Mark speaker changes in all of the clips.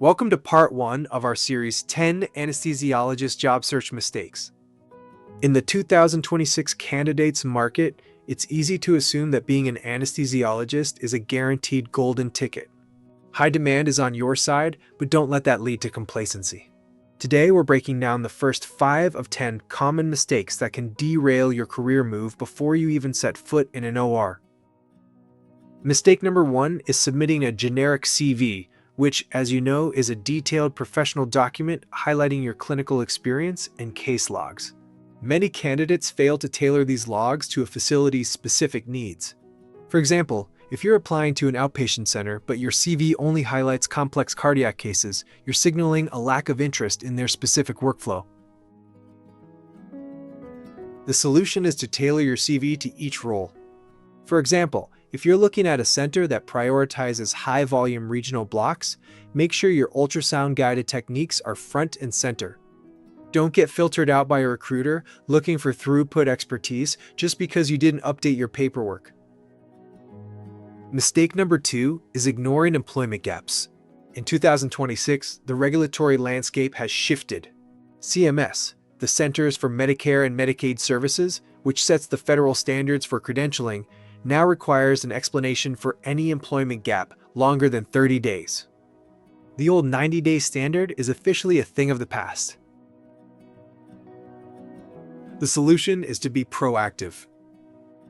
Speaker 1: Welcome to part 1 of our series 10 Anesthesiologist Job Search Mistakes. In the 2026 candidates market, it's easy to assume that being an anesthesiologist is a guaranteed golden ticket. High demand is on your side, but don't let that lead to complacency. Today, we're breaking down the first 5 of 10 common mistakes that can derail your career move before you even set foot in an OR. Mistake number 1 is submitting a generic CV, which, as you know, is a detailed professional document highlighting your clinical experience and case logs. Many candidates fail to tailor these logs to a facility's specific needs. For example, if you're applying to an outpatient center but your CV only highlights complex cardiac cases, you're signaling a lack of interest in their specific workflow. The solution is to tailor your CV to each role. For example, if you're looking at a center that prioritizes high-volume regional blocks, make sure your ultrasound-guided techniques are front and center. Don't get filtered out by a recruiter looking for throughput expertise just because you didn't update your paperwork. Mistake number 2 is ignoring employment gaps. In 2026, the regulatory landscape has shifted. CMS, the Centers for Medicare and Medicaid Services, which sets the federal standards for credentialing, now requires an explanation for any employment gap longer than 30 days. The old 90-day standard is officially a thing of the past. The solution is to be proactive.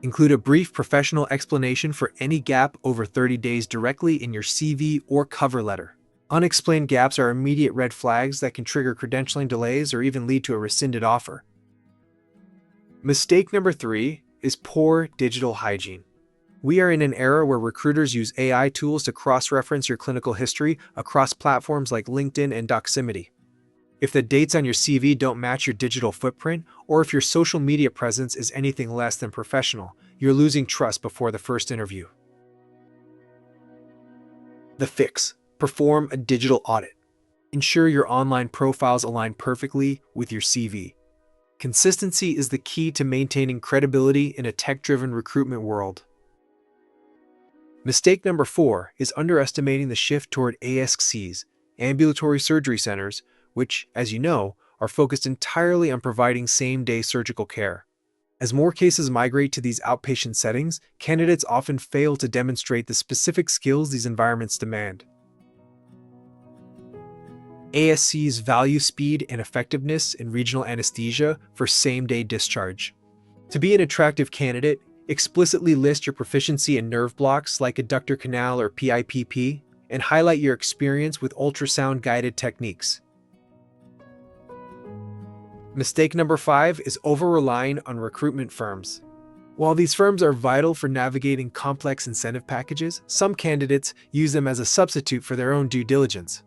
Speaker 1: Include a brief professional explanation for any gap over 30 days directly in your CV or cover letter. Unexplained gaps are immediate red flags that can trigger credentialing delays or even lead to a rescinded offer. Mistake number 3 is poor digital hygiene. We are in an era where recruiters use AI tools to cross-reference your clinical history across platforms like LinkedIn and Doximity. If the dates on your CV don't match your digital footprint, or if your social media presence is anything less than professional, you're losing trust before the first interview. The fix: perform a digital audit. Ensure your online profiles align perfectly with your CV. Consistency is the key to maintaining credibility in a tech-driven recruitment world. Mistake number 4 is underestimating the shift toward ASCs, ambulatory surgery centers, which, as you know, are focused entirely on providing same-day surgical care. As more cases migrate to these outpatient settings, candidates often fail to demonstrate the specific skills these environments demand. ASCs value speed and effectiveness in regional anesthesia for same-day discharge. To be an attractive candidate, explicitly list your proficiency in nerve blocks like adductor canal or PIPP, and highlight your experience with ultrasound-guided techniques. Mistake number 5 is over-relying on recruitment firms. While these firms are vital for navigating complex incentive packages, some candidates use them as a substitute for their own due diligence.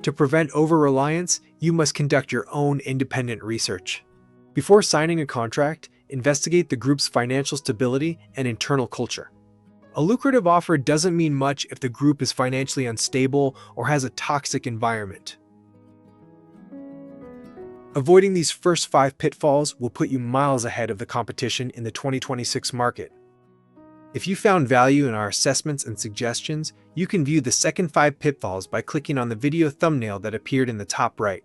Speaker 1: To prevent over-reliance, you must conduct your own independent research. Before signing a contract, investigate the group's financial stability and internal culture. A lucrative offer doesn't mean much if the group is financially unstable or has a toxic environment. Avoiding these first 5 pitfalls will put you miles ahead of the competition in the 2026 market. If you found value in our assessments and suggestions, you can view the second 5 pitfalls by clicking on the video thumbnail that appeared in the top right.